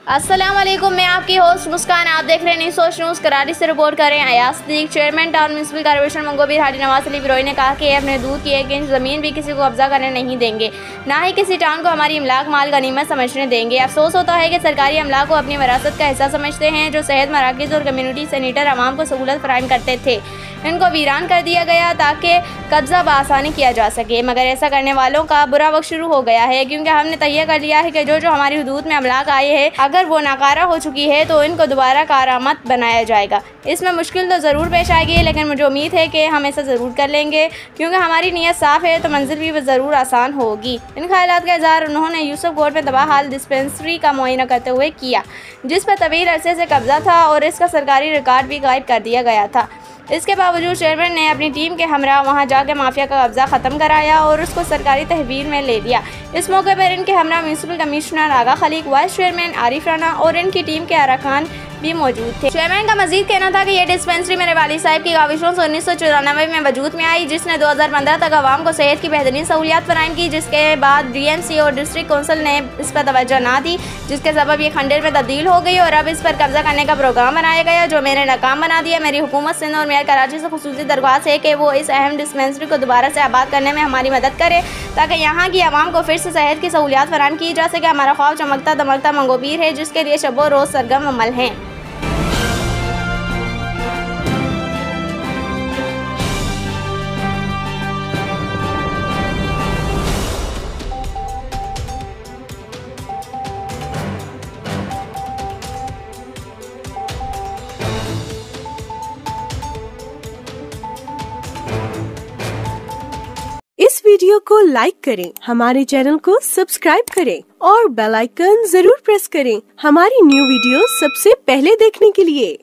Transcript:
अस्सलाम वालेकुम, मैं आपकी होस्ट मुस्कान। आप देख रहे हैं न्यूज़ सोच न्यूज़। कराची से रिपोर्ट कर रहे हैं Ayaz Siddiqui. Chairman town municipal corporation मंगोबीर हाजी नवाज अली बिरोई ने कहा कि अपने दूध की 1 इंच ज़मीन भी किसी को कब्जा करने नहीं देंगे, ना ही किसी टाउन को हमारी इमलाक माल गनीमत समझने देंगे। अफसोस होता है कि सरकारी अमला को अपनी विरासत का हिस्सा समझते हैं। जो सेहत मराकज़ और कम्यूनिटी सेंटर आवाम को सहूलत फराहम करते थे, इनको वीरान कर दिया गया ताकि कब्जा बआसानी किया जा सके। मगर ऐसा करने वालों का बुरा वक्त शुरू हो गया है, क्योंकि हमने तय कर लिया है कि जो हमारी हुदूद में अमलाक आए हैं, अगर वो नाकारा हो चुकी है तो इनको दोबारा कारामद बनाया जाएगा। इसमें मुश्किल तो ज़रूर पेश आएगी, लेकिन मुझे उम्मीद है कि हम ऐसा ज़रूर कर लेंगे, क्योंकि हमारी नीयत साफ़ है तो मंजिल भी ज़रूर आसान होगी। इन ख्यालात का इज़हार उन्होंने यूसुफ कोट में तबाह हाल डिस्पेंसरी का मुआयना करते हुए किया, जिस पर तवील अरसे से कब्जा था और इसका सरकारी रिकॉर्ड भी गायब कर दिया गया था। इसके बावजूद चेयरमैन ने अपनी टीम के हमरा वहां जाकर माफिया का कब्जा ख़त्म कराया और उसको सरकारी तहवील में ले लिया। इस मौके पर इनके हमरा म्यूनसिपल कमिश्नर आगा खलीक, वाइस चेयरमैन आरिफ राना और इनकी टीम के अरकान भी मौजूद थे। चेयरमैन का मजीद कहना था कि यह डिस्पेंसरी मेरे वालिद साहब की काविशों से 1994 में वजूद में आई, जिसने 2015 तक आवाम को सेहत की बेहतरीन सहूलियात फराहम की, जिसके बाद DMC और डिस्ट्रिक्ट कौंसिल ने इस पर तवज्जो ना दी, जिसके सबब ये खंडर में तब्दील हो गई और अब इस पर कब्जा करने का प्रोग्राम बनाया गया, जो मैंने नाकाम बना दिया। मेरी हुकूमत सिंध और मेयर कराची से खुसूसी दरख्वास्त है कि वो इस अहम डिस्पेंसरी को दोबारा से आबाद करने में हमारी मदद करे, ताकि यहाँ की आवाम को फिर से सेहत की सहूलियात फराहम की जा सके। हमारा ख्वाब चमकता दमकता मंगोबीर है, जिसके लिए शबो रोज़ सरगर्म अमल हैं। इस वीडियो को लाइक करें, हमारे चैनल को सब्सक्राइब करें और बेल आइकन जरूर प्रेस करें हमारी न्यू वीडियो सबसे पहले देखने के लिए।